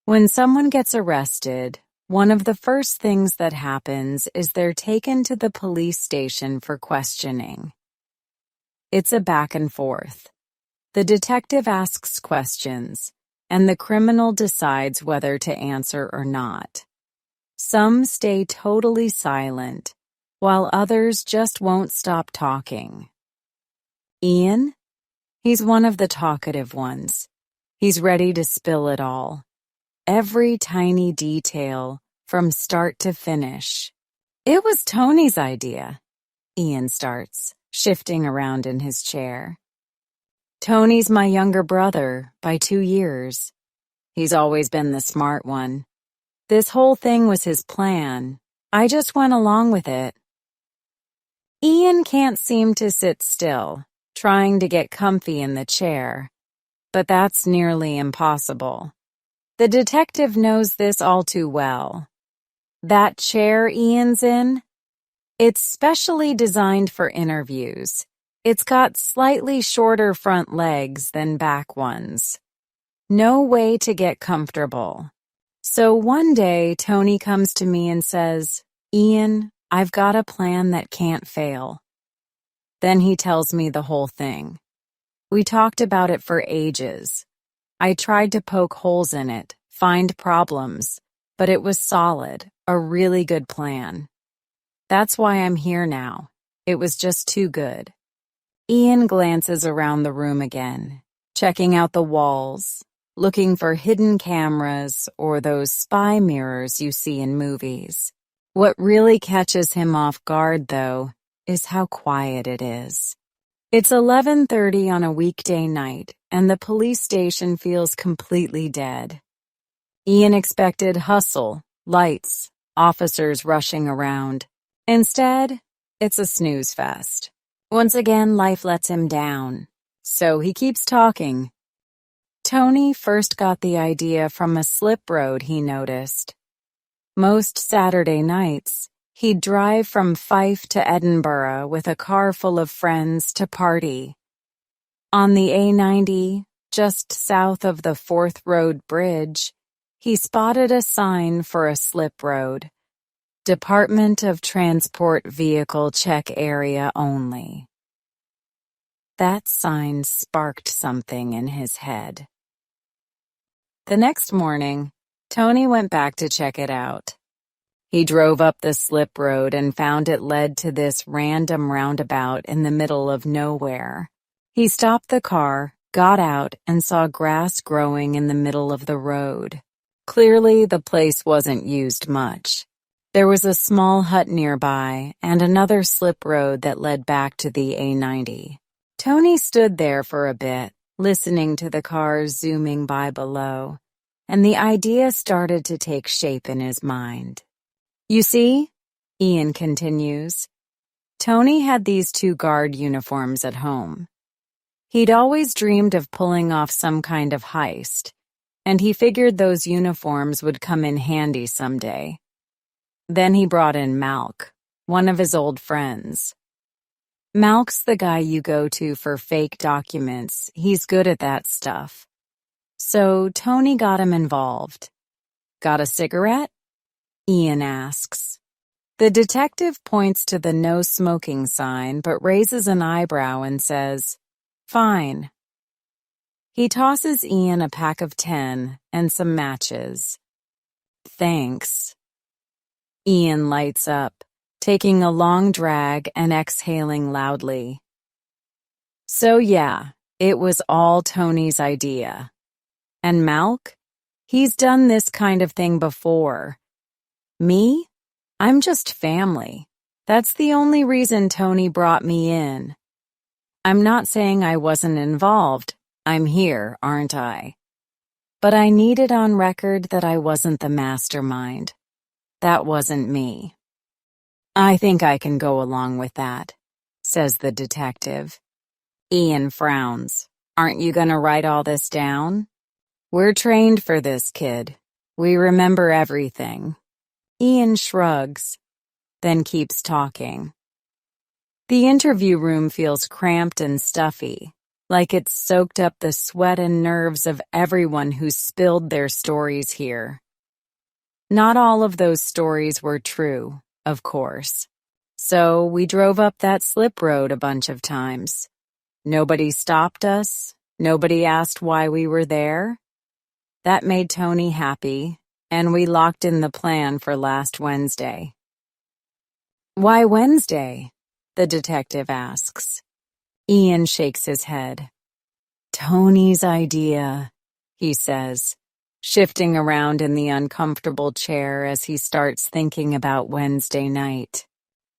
When someone gets arrested, one of the first things that happens is they're taken to the police station for questioning. It's a back and forth. The detective asks questions, and the criminal decides whether to answer or not. Some stay totally silent, while others just won't stop talking. Ian? He's one of the talkative ones. He's ready to spill it all. Every tiny detail, from start to finish. It was Tony's idea, Ian starts, shifting around in his chair. Tony's my younger brother by 2 years. He's always been the smart one. This whole thing was his plan. I just went along with it. Ian can't seem to sit still, trying to get comfy in the chair, but that's nearly impossible. The detective knows this all too well. That chair Ian's in? It's specially designed for interviews. It's got slightly shorter front legs than back ones. No way to get comfortable. So one day, Tony comes to me and says, "Ian, I've got a plan that can't fail." Then he tells me the whole thing. We talked about it for ages. I tried to poke holes in it, find problems, but it was solid, a really good plan. That's why I'm here now. It was just too good. Ian glances around the room again, checking out the walls, looking for hidden cameras or those spy mirrors you see in movies. What really catches him off guard, though, is how quiet it is. It's 11:30 on a weekday night, and the police station feels completely dead. Ian expected hustle, lights, officers rushing around. Instead, it's a snooze fest. Once again, life lets him down, so he keeps talking. Tony first got the idea from a slip road he noticed. Most Saturday nights, he'd drive from Fife to Edinburgh with a car full of friends to party. On the A90, just south of the Fourth Road Bridge, he spotted a sign for a slip road. Department of Transport Vehicle Check Area Only. That sign sparked something in his head. The next morning, Tony went back to check it out. He drove up the slip road and found it led to this random roundabout in the middle of nowhere. He stopped the car, got out, and saw grass growing in the middle of the road. Clearly, the place wasn't used much. There was a small hut nearby and another slip road that led back to the A90. Tony stood there for a bit, listening to the cars zooming by below, and the idea started to take shape in his mind. You see, Ian continues, Tony had these 2 guard uniforms at home. He'd always dreamed of pulling off some kind of heist, and he figured those uniforms would come in handy someday. Then he brought in Malk, one of his old friends. Malk's the guy you go to for fake documents. He's good at that stuff. So Tony got him involved. Got a cigarette? Ian asks. The detective points to the no smoking sign but raises an eyebrow and says, "Fine." He tosses Ian a pack of 10 and some matches. "Thanks." Ian lights up, taking a long drag and exhaling loudly. So yeah, it was all Tony's idea. And Malk? He's done this kind of thing before. Me? I'm just family. That's the only reason Tony brought me in. I'm not saying I wasn't involved. I'm here, aren't I? But I need it on record that I wasn't the mastermind. That wasn't me. I think I can go along with that, says the detective. Ian frowns. Aren't you gonna write all this down? We're trained for this, kid. We remember everything. Ian shrugs, then keeps talking. The interview room feels cramped and stuffy. like it soaked up the sweat and nerves of everyone who spilled their stories here. Not all of those stories were true, of course. So we drove up that slip road a bunch of times. Nobody stopped us. Nobody asked why we were there. That made Tony happy, and we locked in the plan for last Wednesday. Why Wednesday? The detective asks. Ian shakes his head. Tony's idea, he says, shifting around in the uncomfortable chair as he starts thinking about Wednesday night.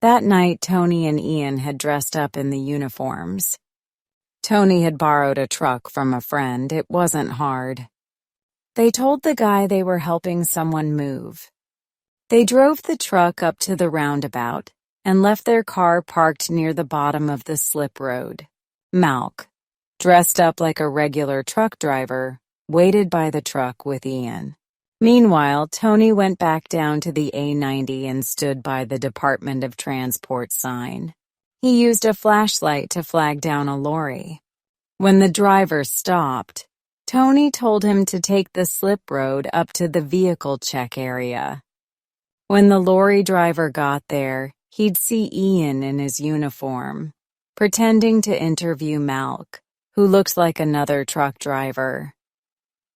That night, Tony and Ian had dressed up in the uniforms. Tony had borrowed a truck from a friend. It wasn't hard. They told the guy they were helping someone move. They drove the truck up to the roundabout and left their car parked near the bottom of the slip road. Malk, dressed up like a regular truck driver, waited by the truck with Ian. Meanwhile, Tony went back down to the A90 and stood by the Department of Transport sign. He used a flashlight to flag down a lorry. When the driver stopped, Tony told him to take the slip road up to the vehicle check area. When the lorry driver got there, he'd see Ian in his uniform, pretending to interview Malk, who looked like another truck driver.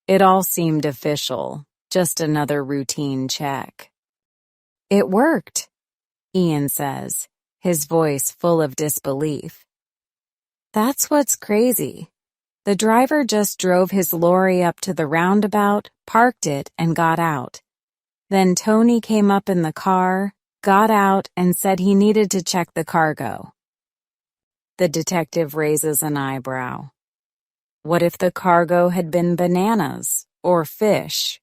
It all seemed official, just another routine check. It worked, Ian says, his voice full of disbelief. That's what's crazy. The driver just drove his lorry up to the roundabout, parked it, and got out. Then Tony came up in the car, got out, and said he needed to check the cargo. The detective raises an eyebrow. What if the cargo had been bananas or fish?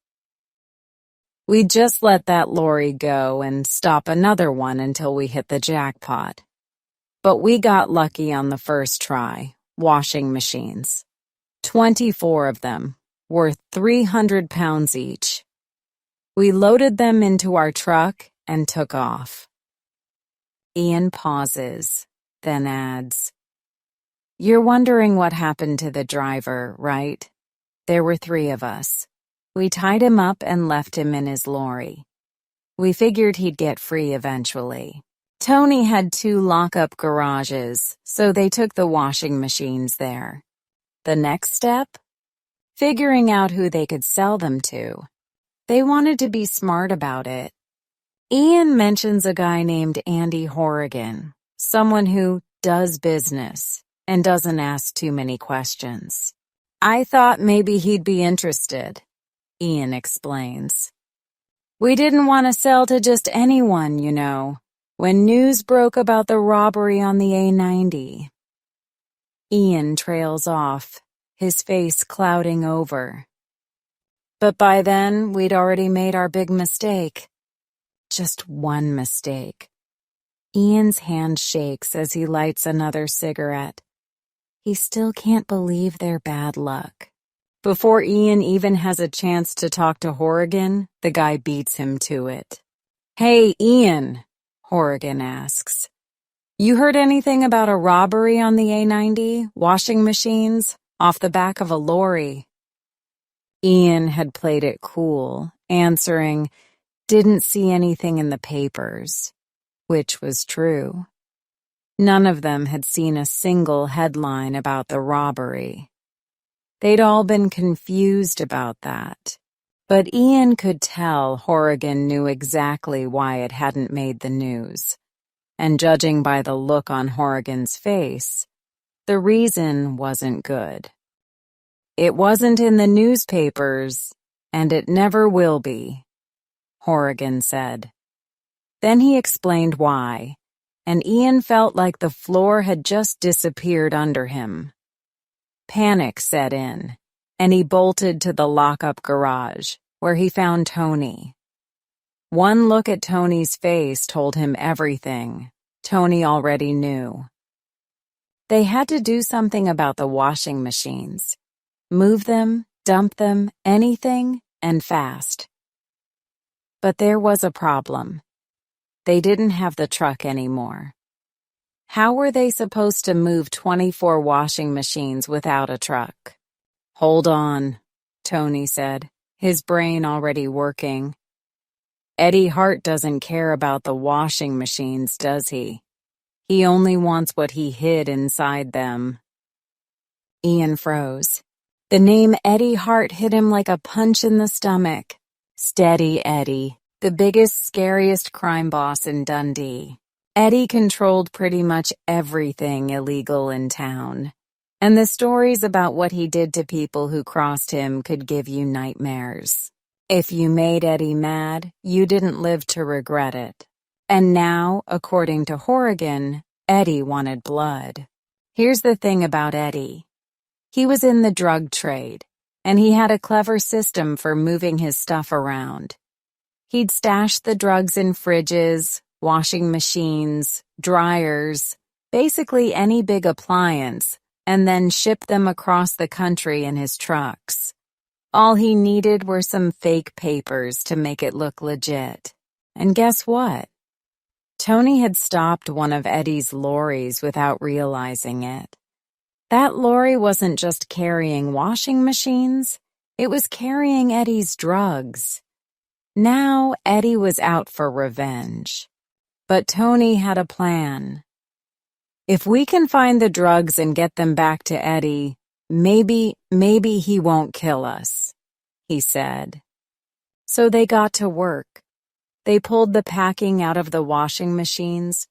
We'd just let that lorry go and stop another one until we hit the jackpot. But we got lucky on the first try, washing machines. 24 of them, worth 300 pounds each. We loaded them into our truck and took off. Ian pauses, then adds, You're wondering what happened to the driver, right? There were 3 of us. We tied him up and left him in his lorry. We figured he'd get free eventually. Tony had 2 lock-up garages, so they took the washing machines there. The next step? Figuring out who they could sell them to. They wanted to be smart about it. Ian mentions a guy named Andy Horrigan, someone who does business and doesn't ask too many questions. I thought maybe he'd be interested, Ian explains. We didn't want to sell to just anyone, you know, when news broke about the robbery on the A90. Ian trails off, his face clouding over. But by then, we'd already made our big mistake. Just one mistake. Ian's hand shakes as he lights another cigarette. He still can't believe their bad luck. Before Ian even has a chance to talk to Horrigan, the guy beats him to it. Hey, Ian, Horrigan asks. You heard anything about a robbery on the A90, washing machines, off the back of a lorry? Ian had played it cool, answering, didn't see anything in the papers, which was true. None of them had seen a single headline about the robbery. They'd all been confused about that, but Ian could tell Horrigan knew exactly why it hadn't made the news, and judging by the look on Horrigan's face, the reason wasn't good. It wasn't in the newspapers, and it never will be, Horrigan said. Then he explained why, and Ian felt like the floor had just disappeared under him. Panic set in, and he bolted to the lock-up garage, where he found Tony. One look at Tony's face told him everything Tony already knew. They had to do something about the washing machines. Move them, dump them, anything, and fast. But there was a problem. They didn't have the truck anymore. How were they supposed to move 24 washing machines without a truck? Hold on, Tony said, his brain already working. Eddie Hart doesn't care about the washing machines, does he? He only wants what he hid inside them. Ian froze. The name Eddie Hart hit him like a punch in the stomach. Steady Eddie, the biggest, scariest crime boss in Dundee. Eddie controlled pretty much everything illegal in town. And the stories about what he did to people who crossed him could give you nightmares. If you made Eddie mad, you didn't live to regret it. And now, according to Horrigan, Eddie wanted blood. Here's the thing about Eddie. He was in the drug trade, and he had a clever system for moving his stuff around. He'd stash the drugs in fridges, washing machines, dryers, basically any big appliance, and then ship them across the country in his trucks. All he needed were some fake papers to make it look legit. And guess what? Tony had stopped one of Eddie's lorries without realizing it. That lorry wasn't just carrying washing machines, it was carrying Eddie's drugs. Now Eddie was out for revenge. But Tony had a plan. If we can find the drugs and get them back to Eddie, maybe he won't kill us, he said. So they got to work. They pulled the packing out of the washing machines,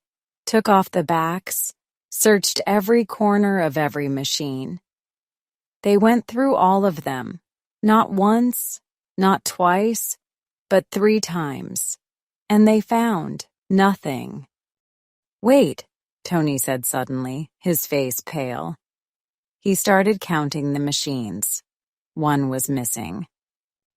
took off the backs, searched every corner of every machine. They went through all of them, not once, not twice, but 3 times, and they found nothing. Wait, Tony said suddenly, his face pale. He started counting the machines. 1 was missing.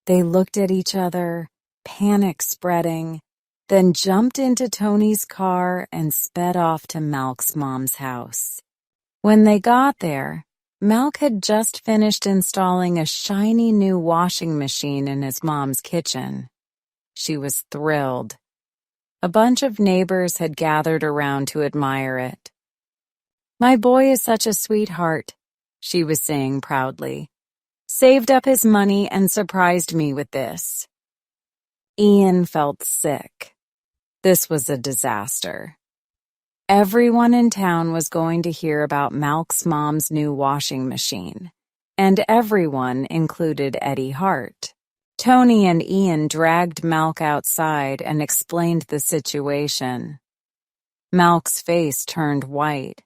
They looked at each other, panic spreading, then jumped into Tony's car and sped off to Malk's mom's house. When they got there, Malk had just finished installing a shiny new washing machine in his mom's kitchen. She was thrilled. A bunch of neighbors had gathered around to admire it. "My boy is such a sweetheart," she was saying proudly. "Saved up his money and surprised me with this." Ian felt sick. This was a disaster. Everyone in town was going to hear about Malk's mom's new washing machine, and everyone included Eddie Hart. Tony and Ian dragged Malk outside and explained the situation. Malk's face turned white.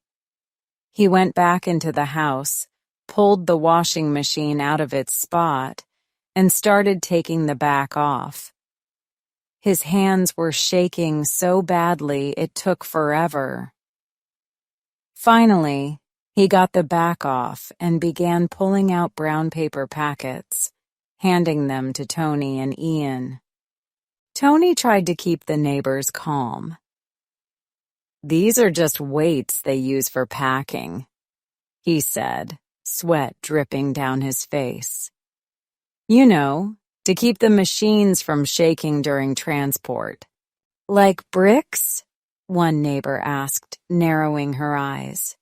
He went back into the house, pulled the washing machine out of its spot, and started taking the back off. His hands were shaking so badly it took forever. Finally, he got the back off and began pulling out brown paper packets, handing them to Tony and Ian. Tony tried to keep the neighbors calm. "These are just weights they use for packing," he said, sweat dripping down his face. "You know, to keep the machines from shaking during transport." "Like bricks?" one neighbor asked, narrowing her eyes.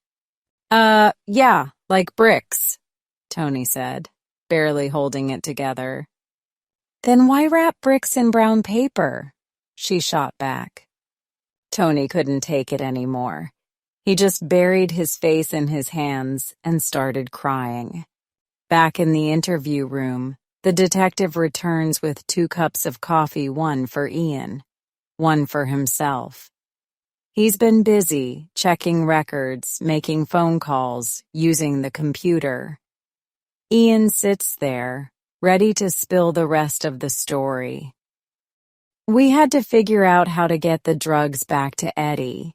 Yeah, like bricks," Tony said, barely holding it together. "Then why wrap bricks in brown paper?" she shot back. Tony couldn't take it anymore. He just buried his face in his hands and started crying. Back in the interview room, the detective returns with 2 cups of coffee, 1 for Ian, 1 for himself. He's been busy, checking records, making phone calls, using the computer. Ian sits there, ready to spill the rest of the story. "We had to figure out how to get the drugs back to Eddie.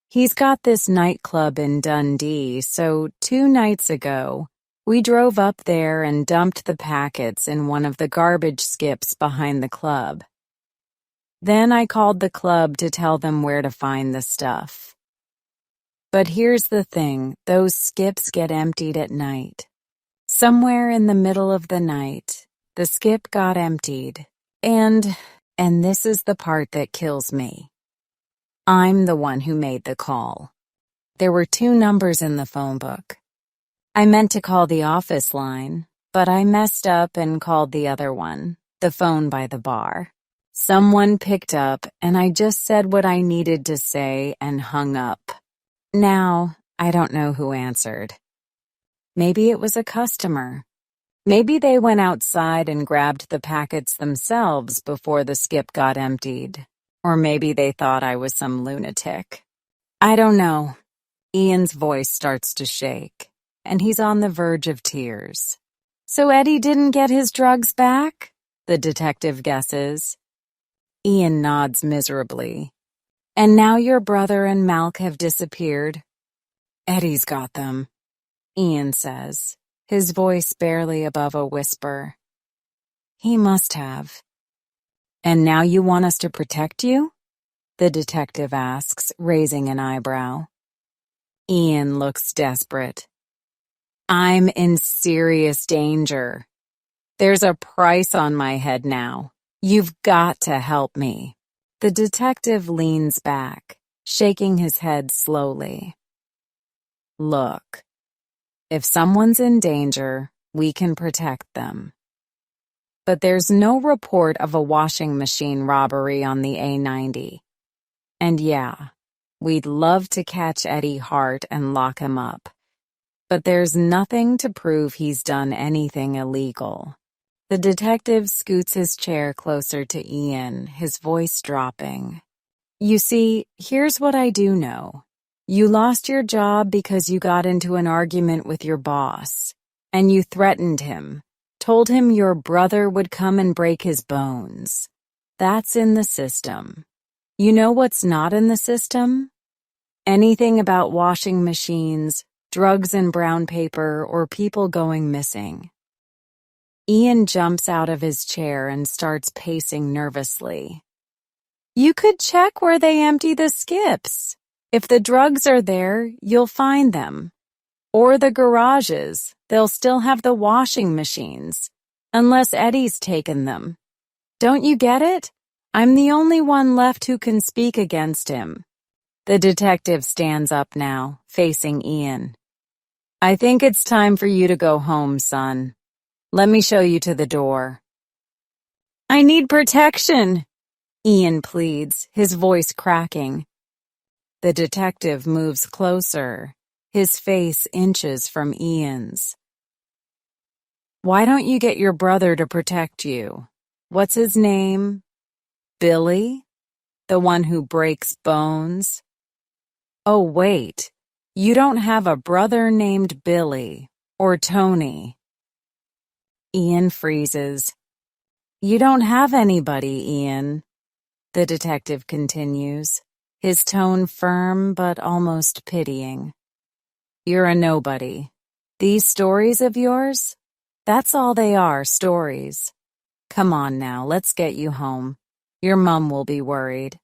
He's got this nightclub in Dundee, so 2 nights ago, we drove up there and dumped the packets in one of the garbage skips behind the club. Then I called the club to tell them where to find the stuff. But here's the thing, those skips get emptied at night. Somewhere in the middle of the night, the skip got emptied, and this is the part that kills me. I'm the one who made the call. There were 2 numbers in the phone book. I meant to call the office line, but I messed up and called the other one, the phone by the bar. Someone picked up, and I just said what I needed to say and hung up. Now, I don't know who answered. Maybe it was a customer. Maybe they went outside and grabbed the packets themselves before the skip got emptied. Or maybe they thought I was some lunatic. I don't know. Ian's voice starts to shake, and he's on the verge of tears. So Eddie didn't get his drugs back? The detective guesses. Ian nods miserably. And now your brother and Malk have disappeared? Eddie's got them, Ian says, his voice barely above a whisper. He must have. And now you want us to protect you? The detective asks, raising an eyebrow. Ian looks desperate. I'm in serious danger. There's a price on my head now. You've got to help me. The detective leans back, shaking his head slowly. Look, if someone's in danger, we can protect them. But there's no report of a washing machine robbery on the A90. And yeah, we'd love to catch Eddie Hart and lock him up. But there's nothing to prove he's done anything illegal. The detective scoots his chair closer to Ian, his voice dropping. You see, here's what I do know. You lost your job because you got into an argument with your boss, and you threatened him, told him your brother would come and break his bones. That's in the system. You know what's not in the system? Anything about washing machines, drugs in brown paper, or people going missing. Ian jumps out of his chair and starts pacing nervously. You could check where they empty the skips. If the drugs are there, you'll find them. Or the garages, they'll still have the washing machines, unless Eddie's taken them. Don't you get it? I'm the only one left who can speak against him. The detective stands up now, facing Ian. I think it's time for you to go home, son. Let me show you to the door. I need protection, Ian pleads, his voice cracking. The detective moves closer, his face inches from Ian's. Why don't you get your brother to protect you? What's his name? Billy? The one who breaks bones? Oh, wait. You don't have a brother named Billy or Tony. Ian freezes. You don't have anybody, Ian, the detective continues, his tone firm but almost pitying. You're a nobody. These stories of yours? That's all they are, stories. Come on now, let's get you home. Your mum will be worried.